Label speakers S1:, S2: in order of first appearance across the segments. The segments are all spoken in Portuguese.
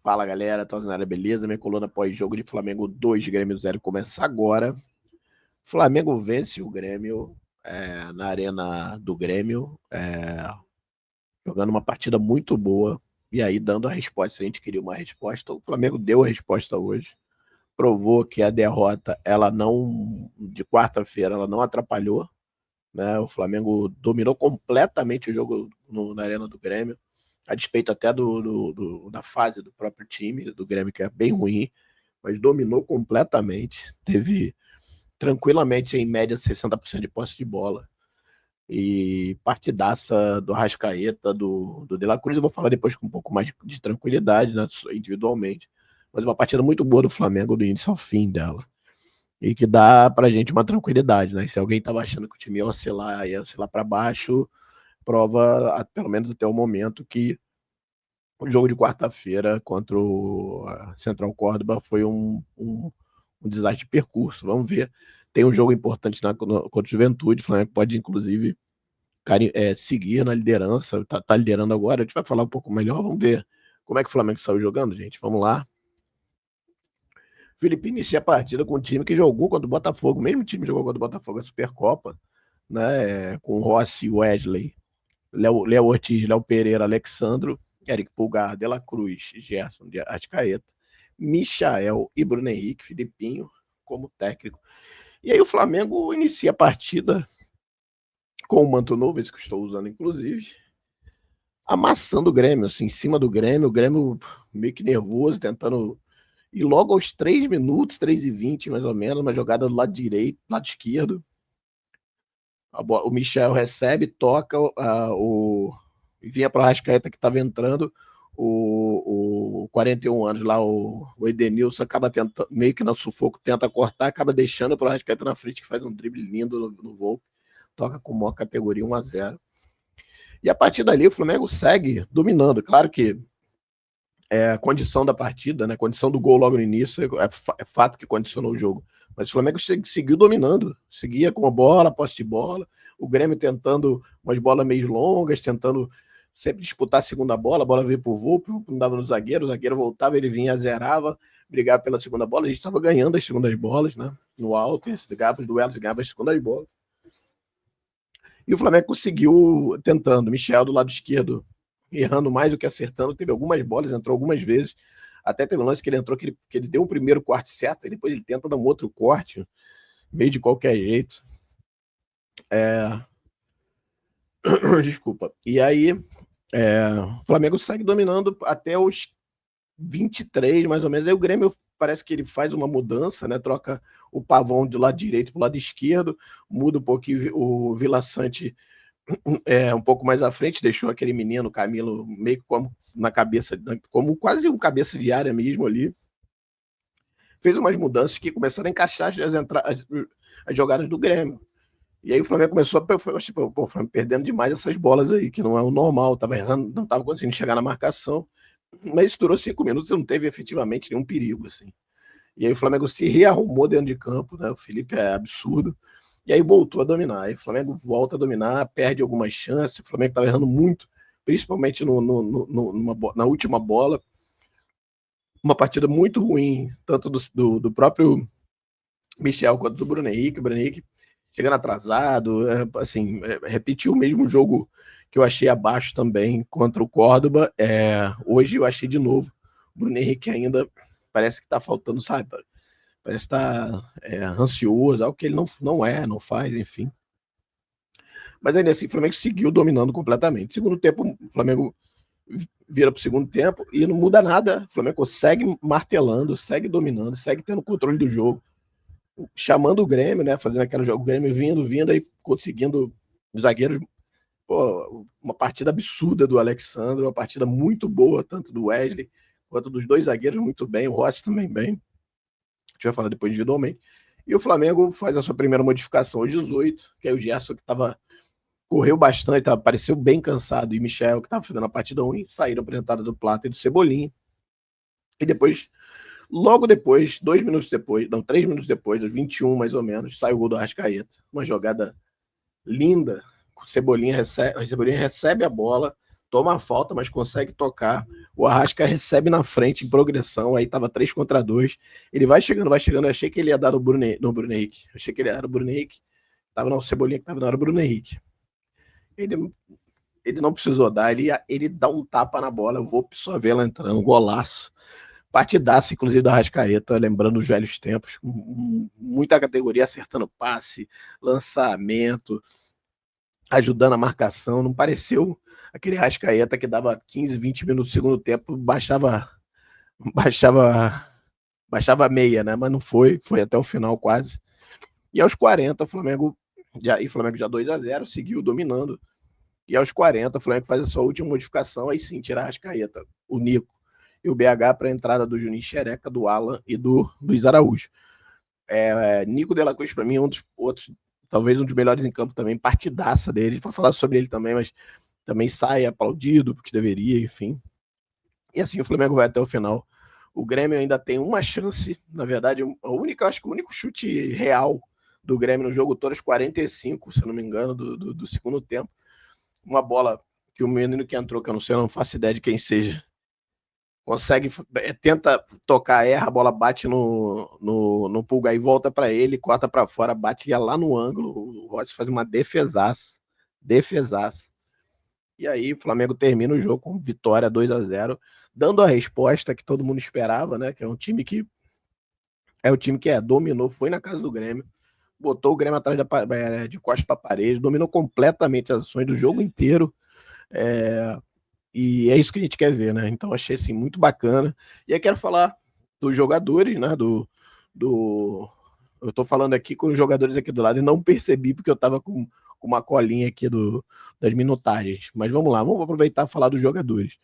S1: Fala galera, Tosinara, beleza? Minha coluna pós-jogo de Flamengo 2, Grêmio 0 começa agora. Flamengo vence o Grêmio na arena do Grêmio, jogando uma partida muito boa e aí dando a resposta. Se a gente queria uma resposta, o Flamengo deu a resposta hoje. Provou que a derrota, ela não, de quarta-feira, ela não atrapalhou, né? O Flamengo dominou completamente o jogo na arena do Grêmio, a despeito até da fase do próprio time, do Grêmio, que é bem ruim, mas dominou completamente. Teve tranquilamente, em média, 60% de posse de bola. E partidaça do Arrascaeta, do De La Cruz. Eu vou falar depois com um pouco mais de tranquilidade, né, individualmente. Mas uma partida muito boa do Flamengo, do início ao fim dela. E que dá pra gente uma tranquilidade, né? Se alguém tava achando que o time ia oscilar para baixo, prova, pelo menos até o momento, que o jogo de quarta-feira contra o Central Córdoba foi um desastre de percurso. Vamos ver. Tem um jogo importante contra o Juventude. O Flamengo pode, inclusive, seguir na liderança. Tá liderando agora. A gente vai falar um pouco melhor. Vamos ver como é que o Flamengo saiu jogando, gente. Vamos lá. Felipe inicia a partida com um time que jogou contra o Botafogo. O mesmo time que jogou contra o Botafogo, a Supercopa, né? Com Rossi, Wesley, Léo Ortiz, Léo Pereira, Alexandro, Eric Pulgar, De La Cruz, Gerson de Arrascaeta, Michael e Bruno Henrique, Filipinho como técnico. E aí o Flamengo inicia a partida com o manto novo, esse que estou usando inclusive, amassando o Grêmio, assim, em cima do Grêmio, o Grêmio meio que nervoso, tentando... E logo aos 3 minutos, 3:20 mais ou menos, uma jogada do lado direito, lado esquerdo, o Michel recebe, toca, vinha para o Arrascaeta que estava entrando, o 41 anos lá, o Edenilson acaba tentando, meio que no sufoco, tenta cortar, acaba deixando para o Arrascaeta na frente, que faz um drible lindo no voo, toca com maior categoria 1-0. E a partir dali o Flamengo segue dominando. Claro que a condição da partida, né, a condição do gol logo no início, é fato que condicionou o jogo. Mas o Flamengo seguiu dominando, seguia com a bola, posse de bola, o Grêmio tentando umas bolas meio longas, tentando sempre disputar a segunda bola, a bola veio pro Volpe, não dava no zagueiro, o zagueiro voltava, ele vinha, zerava, brigava pela segunda bola, a gente estava ganhando as segundas bolas, né, no alto, ganhava os duelos, ganhava as segundas bolas. E o Flamengo conseguiu tentando, Michel do lado esquerdo, errando mais do que acertando, teve algumas bolas, entrou algumas vezes, até teve um lance que ele entrou, que ele deu um primeiro corte certo, e depois ele tenta dar um outro corte, meio de qualquer jeito. Desculpa. E aí, o Flamengo segue dominando até os 23, mais ou menos. Aí o Grêmio parece que ele faz uma mudança, né? Troca o Pavão do lado direito para o lado esquerdo, muda um pouquinho o Vila Sante um pouco mais à frente, deixou aquele menino Camilo meio que como na cabeça, como quase um cabeça de área mesmo ali. Fez umas mudanças que começaram a encaixar as jogadas do Grêmio. E aí o Flamengo começou o Flamengo perdendo demais essas bolas aí, que não é o normal, tava errando, não estava conseguindo chegar na marcação. Mas isso durou 5 minutos e não teve efetivamente nenhum perigo, assim. E aí o Flamengo se rearrumou dentro de campo, né? O Felipe é absurdo. E aí voltou a dominar. Aí o Flamengo volta a dominar, perde algumas chances. O Flamengo estava errando muito, principalmente na última bola. Uma partida muito ruim, tanto do próprio Michel quanto do Bruno Henrique. O Bruno Henrique chegando atrasado, assim, repetiu o mesmo jogo que eu achei abaixo também contra o Córdoba. Hoje eu achei de novo. O Bruno Henrique ainda parece que está faltando, sabe? Parece estar ansioso, algo que ele não faz, enfim. Mas ainda assim, o Flamengo seguiu dominando completamente. Segundo tempo, o Flamengo vira para o segundo tempo e não muda nada. O Flamengo segue martelando, segue dominando, segue tendo controle do jogo, chamando o Grêmio, né? Fazendo aquele jogo, o Grêmio vindo aí conseguindo os zagueiros. Pô, uma partida absurda do Alexandre, uma partida muito boa, tanto do Wesley quanto dos dois zagueiros, muito bem, o Rossi também bem. A gente vai falar depois individualmente. E o Flamengo faz a sua primeira modificação aos 18, que é o Gerson, que correu bastante, pareceu bem cansado, e Michel, que estava fazendo a partida ruim, saíram para a entrada do Plata e do Cebolinha. E depois, logo depois, 3 minutos depois, dos 21 mais ou menos, sai o gol do Arrascaeta. Uma jogada linda. O Cebolinha recebe a bola, toma a falta, mas consegue tocar. O Arrasca recebe na frente em progressão, aí tava 3 contra 2. Ele vai chegando. Eu achei que ele ia dar no Bruno Henrique. Achei que ele era o Bruno Henrique. Tava no Cebolinha que tava na hora do Bruno Henrique. Ele não precisou dar, ele dá um tapa na bola. Eu vou só ver ela entrando, golaço. Partidaça, inclusive, da Arrascaeta, lembrando os velhos tempos, muita categoria, acertando passe, lançamento, ajudando a marcação. Não pareceu aquele Arrascaeta que dava 15, 20 minutos do segundo tempo, baixava meia, né? Mas não foi até o final quase. E aos 40, o Flamengo já 2-0, seguiu dominando. E aos 40, o Flamengo faz a sua última modificação, aí sim, tira a Arrascaeta, o Nico e o BH para a entrada do Juninho Xereca, do Alan e do Luiz Araújo. Nico de la Cruz, para mim, talvez um dos melhores em campo também, partidaça dele. Vou falar sobre ele também, mas também sai aplaudido, porque deveria, enfim. E assim o Flamengo vai até o final. O Grêmio ainda tem uma chance, na verdade, acho que o único chute real do Grêmio no jogo todo, aos 45, se eu não me engano, do segundo tempo. Uma bola que o menino que entrou, que eu não faço ideia de quem seja, consegue, tenta tocar, erra, a bola bate no Pulga e volta para ele, corta para fora, bate lá no ângulo. O Rossi faz uma defesaça. E aí o Flamengo termina o jogo com vitória 2-0, dando a resposta que todo mundo esperava, né? Que é um time que dominou, foi na casa do Grêmio, botou o Grêmio atrás de costas para a parede, dominou completamente as ações do jogo inteiro. E é isso que a gente quer ver, né? Então achei assim muito bacana. E aí quero falar dos jogadores, né? Eu tô falando aqui com os jogadores aqui do lado e não percebi porque eu tava com uma colinha aqui das minutagens. Mas vamos lá, vamos aproveitar e falar dos jogadores.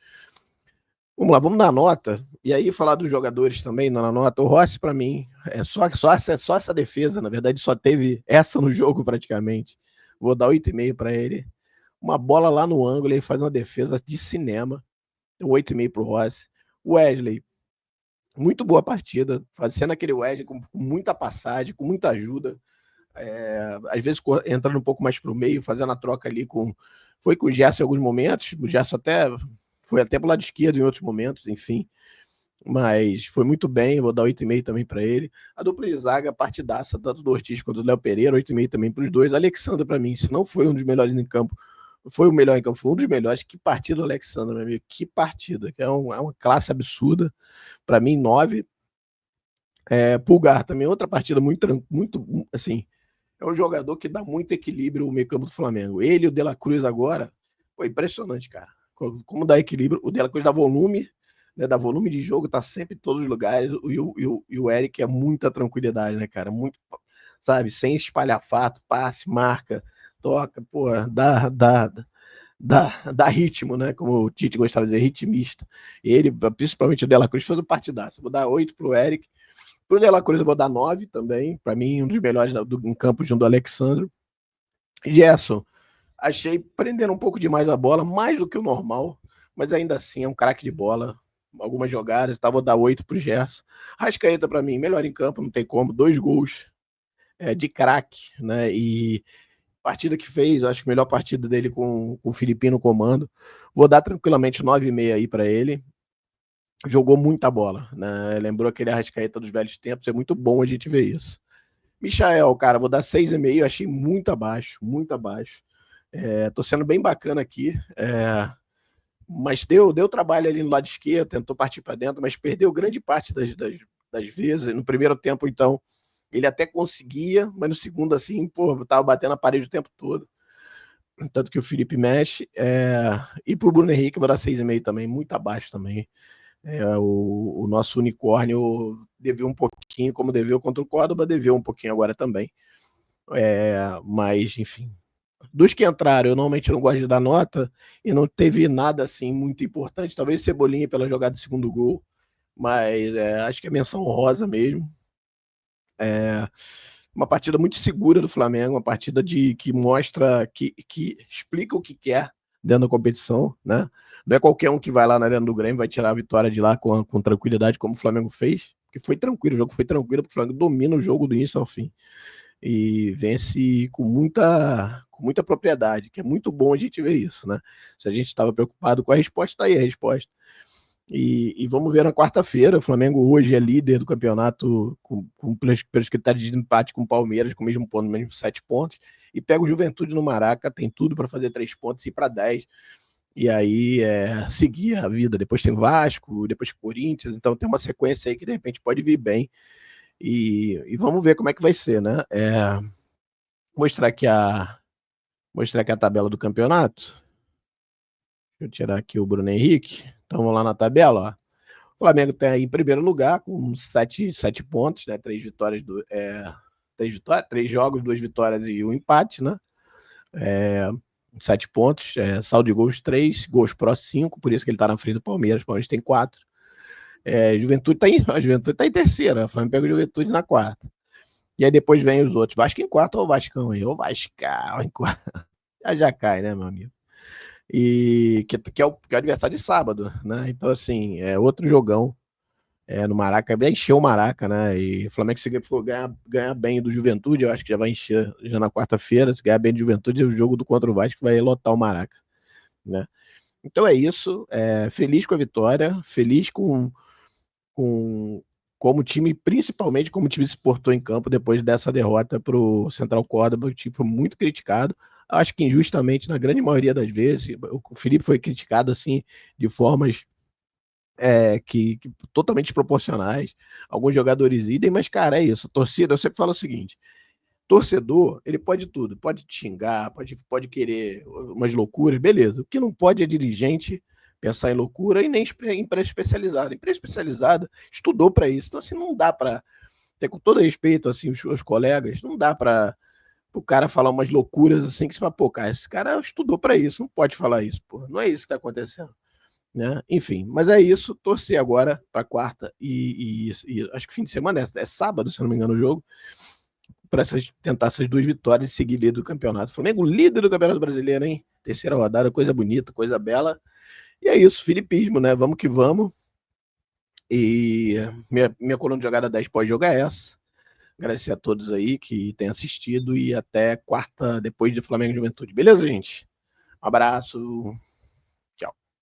S1: Vamos lá, vamos dar nota. E aí falar dos jogadores também na nota. O Rossi, para mim, é só essa defesa. Na verdade, só teve essa no jogo praticamente. Vou dar 8,5 para ele. Uma bola lá no ângulo, ele faz uma defesa de cinema. 8,5 pro Rossi. Wesley, muito boa partida, fazendo aquele Wesley com muita passagem, com muita ajuda. Às vezes entrando um pouco mais pro meio, fazendo a troca ali foi com o Gerson em alguns momentos. O Gerson foi até pro lado esquerdo em outros momentos, enfim. Mas foi muito bem, vou dar 8,5 também para ele. A dupla de zaga, partidaça, tanto do Ortiz quanto do Léo Pereira, 8,5 também para os dois. Alexandre, para mim, se não foi um dos melhores em campo, foi o melhor em campo, foi um dos melhores. Que partida do Alexandre, meu amigo, que partida, que é uma classe absurda. Para mim, 9. Pulgar também, outra partida muito, assim, é um jogador que dá muito equilíbrio ao meio campo do Flamengo. Ele e o De La Cruz agora, foi impressionante, cara. Como dá equilíbrio, o De La Cruz dá volume, né, dá volume de jogo, tá sempre em todos os lugares, e o Eric é muita tranquilidade, né, cara, muito, sabe, sem espalhafato, passe, marca, toca, pô, dá ritmo, né, como o Tite gostava de dizer, ritmista. Ele, principalmente o De La Cruz, fez um partidaço. Vou dar 8 pro Eric. Pro De La Cruz eu vou dar 9 também, para mim um dos melhores em campo junto do Alexandre. Gerson, achei prendendo um pouco demais a bola, mais do que o normal, mas ainda assim é um craque de bola. Algumas jogadas, tá? Vou dar 8 pro Gerson. Rascaeta, para mim, melhor em campo, não tem como. 2 gols de craque, né? E partida que fez, eu acho que a melhor partida dele com o Filipinho no comando. Vou dar tranquilamente 9,5 aí para ele. Jogou muita bola, né? Lembrou aquele Arrascaeta dos velhos tempos, é muito bom a gente ver isso. Michael, cara, vou dar 6,5, achei muito abaixo, muito abaixo. Tô sendo bem bacana aqui, mas deu trabalho ali no lado esquerdo, tentou partir para dentro, mas perdeu grande parte das vezes. No primeiro tempo, então, ele até conseguia, mas no segundo, assim, pô, tava batendo a parede o tempo todo. Tanto que o Felipe mexe. E pro Bruno Henrique, vou dar 6,5 também, muito abaixo também. O nosso unicórnio deveu um pouquinho, como deveu contra o Córdoba, deveu um pouquinho agora também. Mas, enfim. Dos que entraram, eu normalmente não gosto de dar nota, e não teve nada assim muito importante. Talvez Cebolinha pela jogada do segundo gol, mas acho que é menção honrosa mesmo. Uma partida muito segura do Flamengo, uma partida que mostra, que explica o que quer dentro da competição, né? Não é qualquer um que vai lá na Arena do Grêmio vai tirar a vitória de lá com tranquilidade, como o Flamengo fez, porque foi tranquilo, o jogo foi tranquilo, porque o Flamengo domina o jogo do início ao fim e vence com com muita propriedade, que é muito bom a gente ver isso, né? Se a gente estava preocupado com a resposta, tá aí a resposta. E vamos ver na quarta-feira. O Flamengo hoje é líder do campeonato pelos critérios de empate com o Palmeiras, com o mesmo ponto, mesmo 7 pontos, e pega o Juventude no Maraca, tem tudo para fazer 3 pontos e ir para 10. E aí seguir a vida. Depois tem Vasco, depois Corinthians, então tem uma sequência aí que de repente pode vir bem. E vamos ver como é que vai ser, né? Mostrar aqui a tabela do campeonato. Deixa eu tirar aqui o Bruno Henrique. Então vamos lá na tabela, ó. O Flamengo está em primeiro lugar com 7 pontos, né? 3 vitórias, 3 jogos, 2 vitórias e 1 empate, né? 7 pontos, saldo de gols 3, gols pró 5, por isso que ele está na frente do Palmeiras. O Palmeiras tem 4. A Juventude está em terceira, o Flamengo pega o Juventude na quarta. E aí depois vem os outros. Vasco em quarto, ou o Vascão aí, ou Vascão em quarto. Já cai, né, meu amigo? E que é o adversário de sábado, né? Então, assim, é outro jogão no Maraca, vai encher o Maraca, né? E o Flamengo, se for ganhar bem do Juventude, eu acho que já vai encher já na quarta-feira. Se ganhar bem do Juventude, o jogo do contra o Vasco vai lotar o Maraca, né? Então é isso. Feliz com a vitória, feliz com como o time, principalmente como o time se portou em campo depois dessa derrota para o Central Córdoba. O time foi muito criticado, acho que injustamente na grande maioria das vezes. O Felipe foi criticado assim de formas que totalmente desproporcionais. Alguns jogadores idem, mas cara, é isso. Torcida, eu sempre falo o seguinte: torcedor, ele pode tudo, pode te xingar, pode querer umas loucuras, beleza. O que não pode é dirigente pensar em loucura e nem empresa especializada. Empresa especializada estudou para isso. Então, assim, não dá para ter, com todo respeito, assim, os colegas, não dá para o cara falar umas loucuras assim que você fala, pô, cara, esse cara estudou para isso, não pode falar isso, pô. Não é isso que está acontecendo. Né? Enfim, mas é isso. Torcer agora para quarta e acho que fim de semana é sábado, se não me engano, o jogo, para tentar essas 2 vitórias e seguir líder do campeonato. Flamengo líder do Campeonato Brasileiro, hein? Terceira rodada, coisa bonita, coisa bela. E é isso, filipismo, né? Vamos que vamos. E minha coluna de jogada 10 pós-jogo é essa. Agradecer a todos aí que têm assistido e até quarta, depois de Flamengo e Juventude. Beleza, gente? Um abraço.